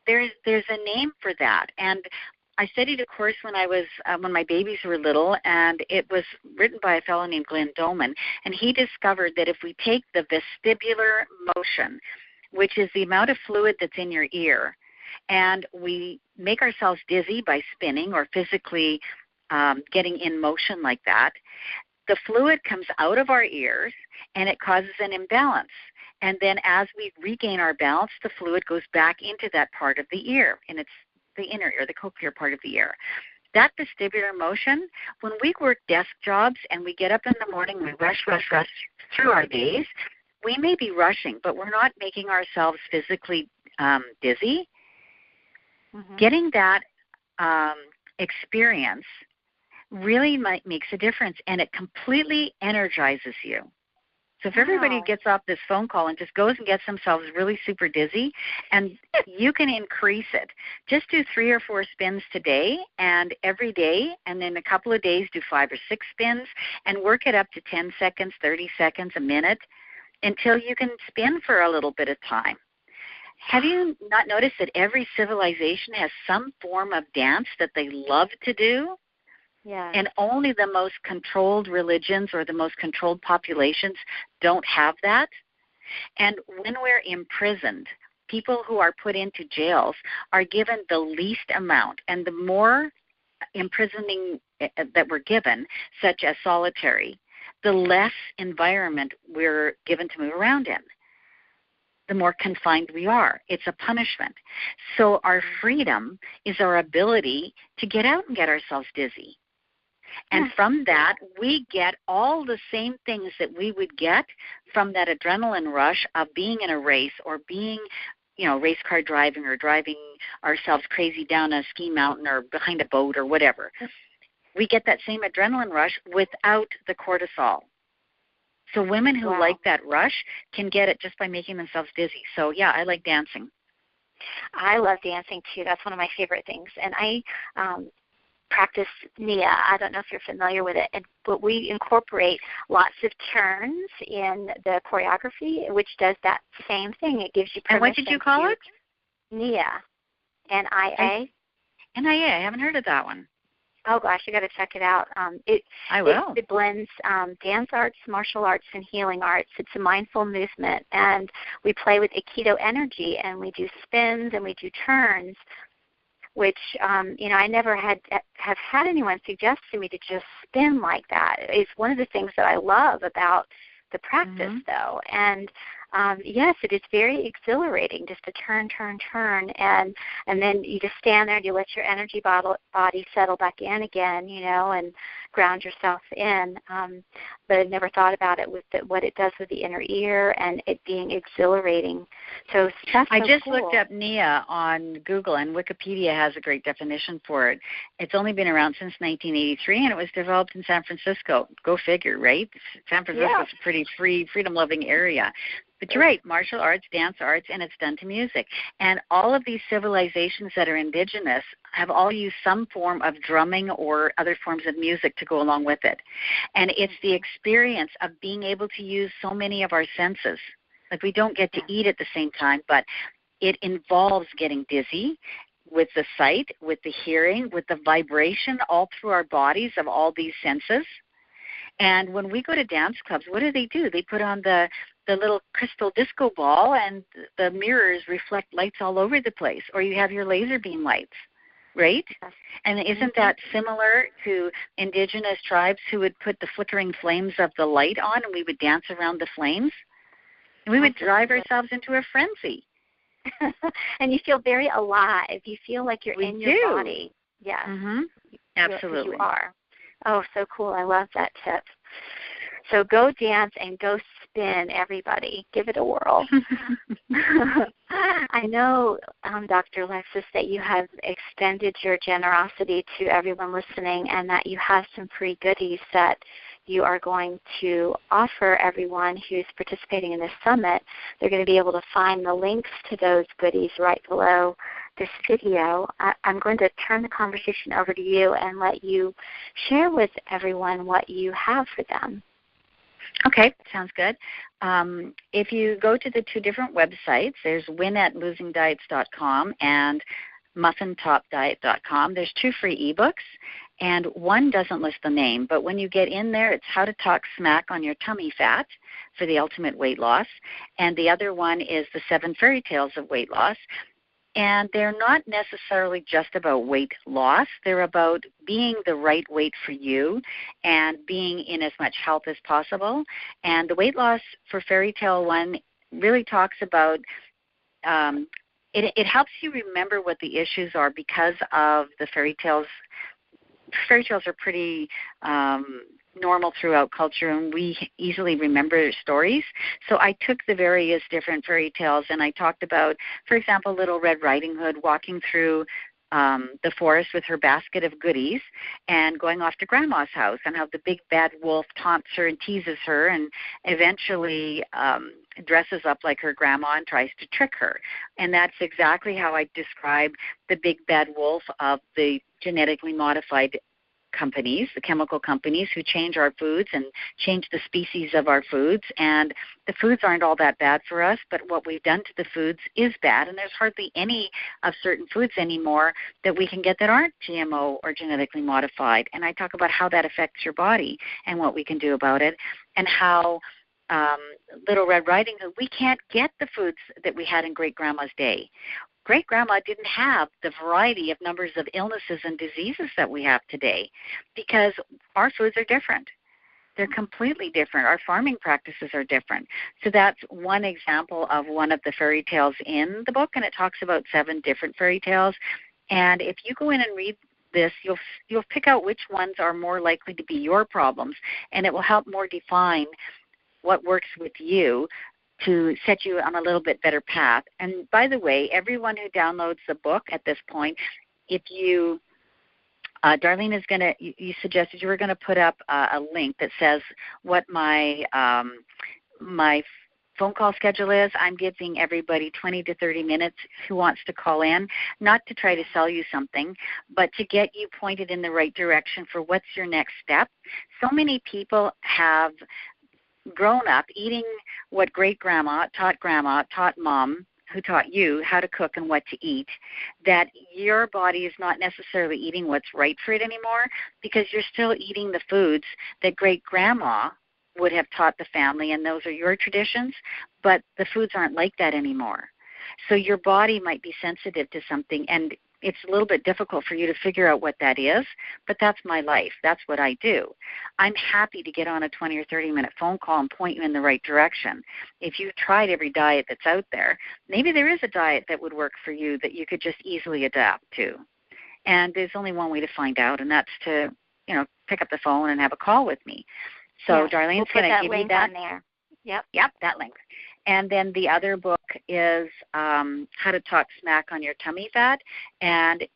there's a name for that. And I studied a course when I was when my babies were little, and it was written by a fellow named Glenn Doman, and he discovered that if we take the vestibular motion, which is the amount of fluid that's in your ear, and we make ourselves dizzy by spinning or physically getting in motion like that, the fluid comes out of our ears and it causes an imbalance. And then as we regain our balance, the fluid goes back into that part of the ear, and it's the inner ear, the cochlear part of the ear. That vestibular motion, when we work desk jobs and we get up in the morning, we rush through our days, we may be rushing, but we're not making ourselves physically dizzy. Getting that experience really makes a difference, and it completely energizes you. So if everybody gets off this phone call and just goes and gets themselves really super dizzy, and you can increase it. Just do 3 or 4 spins today and every day, and then a couple of days do 5 or 6 spins, and work it up to 10 seconds, 30 seconds, a minute, until you can spin for a little bit of time. Have you not noticed that every civilization has some form of dance that they love to do? Yeah. And only the most controlled religions or the most controlled populations don't have that. And when we're imprisoned, people who are put into jails are given the least amount. And the more imprisoning that we're given, such as solitary, the less environment we're given to move around in. The more confined we are. It's a punishment. So our freedom is our ability to get out and get ourselves dizzy. And from that, we get all the same things that we would get from that adrenaline rush of being in a race or being, race car driving or driving ourselves crazy down a ski mountain or behind a boat or whatever. We get that same adrenaline rush without the cortisol. So women who like that rush can get it just by making themselves dizzy. So, yeah, I like dancing. I love dancing, too. That's one of my favorite things. And I practice Nia. I don't know if you're familiar with it, but we incorporate lots of turns in the choreography, which does that same thing. It gives you permission. And what did you call it? Nia. N-I-A. N-I-A. I haven't heard of that one. Oh gosh, you got to check it out. I will. It blends dance arts, martial arts, and healing arts. It's a mindful movement, and we play with Aikido energy, and we do spins and we do turns, which I never have had anyone suggest to me to just spin like that. It's one of the things that I love about the practice, though, and yes, it is very exhilarating just to turn, and then you just stand there and you let your energy body settle back in again, and ground yourself in. But I never thought about it with what it does with the inner ear and it being exhilarating. So that's I just cool. looked up Nia on Google, and Wikipedia has a great definition for it. It's only been around since 1983, and it was developed in San Francisco. Go figure, right? San Francisco is a pretty freedom-loving area. But you're right, martial arts, dance arts, and it's done to music. And all of these civilizations that are indigenous have all used some form of drumming or other forms of music to go along with it. And it's the experience of being able to use so many of our senses. Like, we don't get to eat at the same time, but it involves getting dizzy with the sight, with the hearing, with the vibration all through our bodies of all these senses. And when we go to dance clubs, what do? They put on the little crystal disco ball, and the mirrors reflect lights all over the place. Or you have your laser beam lights, right? And isn't that similar to indigenous tribes who would put the flickering flames of the light on, and we would dance around the flames? And we would drive ourselves into a frenzy. And you feel very alive. You feel like you're in your body. Yeah. Absolutely. You are. Oh, so cool. I love that tip. So go dance and go spin, everybody. Give it a whirl. I know, Dr. Lexis, that you have extended your generosity to everyone listening, and that you have some free goodies that you are going to offer everyone who's participating in this summit. They're going to be able to find the links to those goodies right below this video. I'm going to turn the conversation over to you and let you share with everyone what you have for them. Okay, sounds good. If you go to the two different websites, there's winatlosingdiets.com and muffintopdiet.com. There's two free ebooks, and one doesn't list the name, but when you get in there, it's How to Talk Smack on Your Tummy Fat for the Ultimate Weight Loss, and the other one is The 7 Fairy Tales of Weight Loss. And they're not necessarily just about weight loss. They're about being the right weight for you and being in as much health as possible. And the weight loss for Fairy Tale 1 really talks about it helps you remember what the issues are because of the fairy tales. Fairy tales are pretty normal throughout culture, and we easily remember stories. So I took the various different fairy tales, and I talked about, for example, Little Red Riding Hood walking through the forest with her basket of goodies and going off to Grandma's house, and how the big bad wolf taunts her and teases her and eventually dresses up like her grandma and tries to trick her. And that's exactly how I describe the big bad wolf of the genetically modified companies, the chemical companies who change our foods and change the species of our foods. And the foods aren't all that bad for us, but what we've done to the foods is bad. And there's hardly any of certain foods anymore that we can get that aren't GMO or genetically modified. And I talk about how that affects your body and what we can do about it, and how Little Red Riding Hood, we can't get the foods that we had in Great-Grandma's day. Great-grandma didn't have the variety of numbers of illnesses and diseases that we have today because our foods are different. They're completely different. Our farming practices are different. So that's one example of one of the fairy tales in the book, and it talks about 7 different fairy tales. And if you go in and read this, you'll pick out which ones are more likely to be your problems, and it will help more define what works with you to set you on a little bit better path. And by the way, everyone who downloads the book at this point, if you, Darlene is going to, you suggested you were going to put up a link that says what my my phone call schedule is. I'm giving everybody 20 to 30 minutes who wants to call in, not to try to sell you something, but to get you pointed in the right direction for what's your next step. So many people have grown up eating what great-grandma taught mom, who taught you how to cook and what to eat, that your body is not necessarily eating what's right for it anymore, because you're still eating the foods that great-grandma would have taught the family, and those are your traditions, but the foods aren't like that anymore. So your body might be sensitive to something, and it's a little bit difficult for you to figure out what that is, but that's my life. That's what I do. I'm happy to get on a 20 or 30-minute phone call and point you in the right direction. If you've tried every diet that's out there, maybe there is a diet that would work for you that you could just easily adapt to. And there's only one way to find out, and that's to, pick up the phone and have a call with me. So yes, Darlene's going to give you that. On there. Yep, that link. And then the other book is How to Talk Smack on Your Tummy Fat. And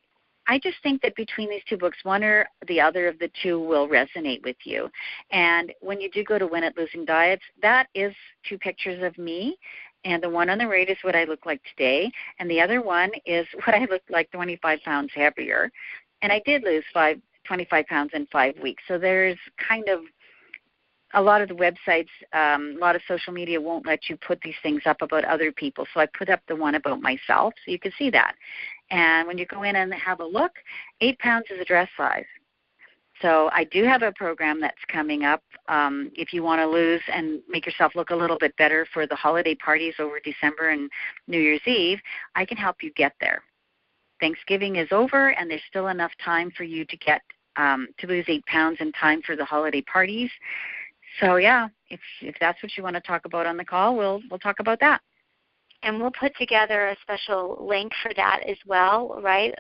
I just think that between these two books, one or the other of the two will resonate with you. And when you do go to Win at Losing Diets, that is 2 pictures of me. And the one on the right is what I look like today. And the other one is what I look like 25 pounds heavier. And I did lose 25 pounds in 5 weeks. So there's kind of a lot of the websites, a lot of social media won't let you put these things up about other people. So I put up the one about myself so you can see that. And when you go in and have a look, 8 pounds is a dress size. So I do have a program that's coming up. If you want to lose and make yourself look a little bit better for the holiday parties over December and New Year's Eve, I can help you get there. Thanksgiving is over, and there's still enough time for you to get to lose 8 pounds in time for the holiday parties. So, yeah, if that's what you want to talk about on the call, we'll talk about that. And we'll put together a special link for that as well, right?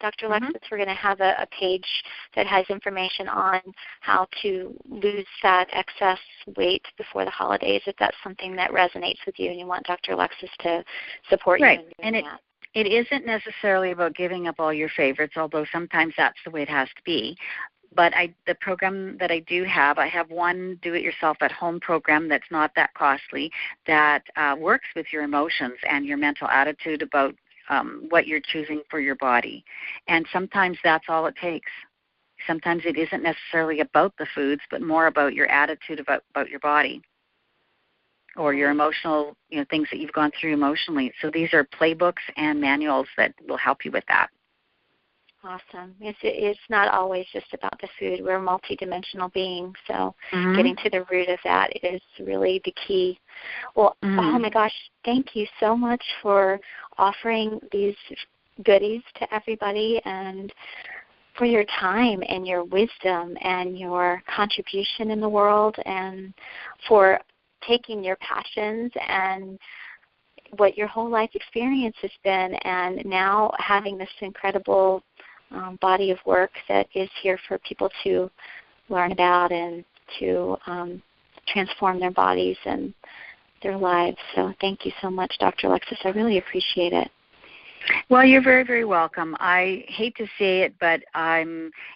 Dr. Lexis, we're going to have a page that has information on how to lose fat, excess weight before the holidays, if that's something that resonates with you and you want Dr. Alexis to support you in doing that. It isn't necessarily about giving up all your favorites, although sometimes that's the way it has to be. But the program that I do have, I have one do-it-yourself-at-home program that's not that costly, that works with your emotions and your mental attitude about what you're choosing for your body. And sometimes that's all it takes. Sometimes it isn't necessarily about the foods, but more about your attitude about your body or your emotional, things that you've gone through emotionally. So these are playbooks and manuals that will help you with that. Awesome. It's not always just about the food. We're multidimensional beings, so getting to the root of that is really the key. Well, oh my gosh, thank you so much for offering these goodies to everybody and for your time and your wisdom and your contribution in the world and for taking your passions and what your whole life experience has been and now having this incredible body of work that is here for people to learn about and to transform their bodies and their lives. So thank you so much, Dr. Alexis. I really appreciate it. Well, you're very, very welcome. I hate to say it, but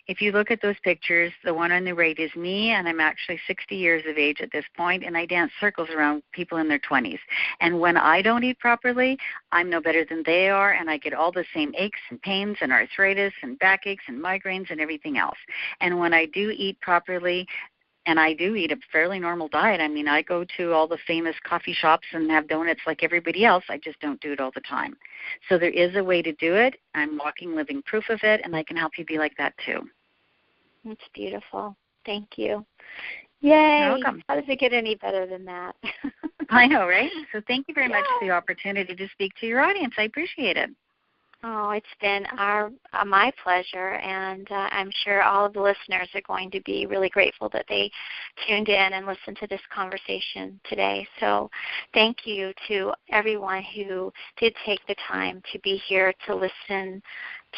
if you look at those pictures, the one on the right is me, and I'm actually 60 years of age at this point, and I dance circles around people in their 20s. And when I don't eat properly, I'm no better than they are, and I get all the same aches and pains and arthritis and backaches and migraines and everything else. And when I do eat properly, and I do eat a fairly normal diet. I mean, I go to all the famous coffee shops and have donuts like everybody else. I just don't do it all the time. So there is a way to do it. I'm walking, living proof of it, and I can help you be like that too. That's beautiful. Thank you. Yay. You're welcome. How does it get any better than that? I know, right? So thank you very much for the opportunity to speak to your audience. I appreciate it. Oh, it's been my pleasure, and I'm sure all of the listeners are going to be really grateful that they tuned in and listened to this conversation today. So thank you to everyone who did take the time to be here to listen,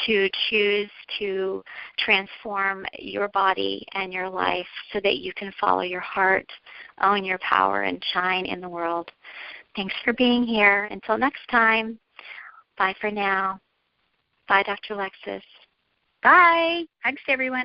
to choose to transform your body and your life so that you can follow your heart, own your power, and shine in the world. Thanks for being here. Until next time, bye for now. Bye, Dr. Lexis. Bye. Thanks to everyone.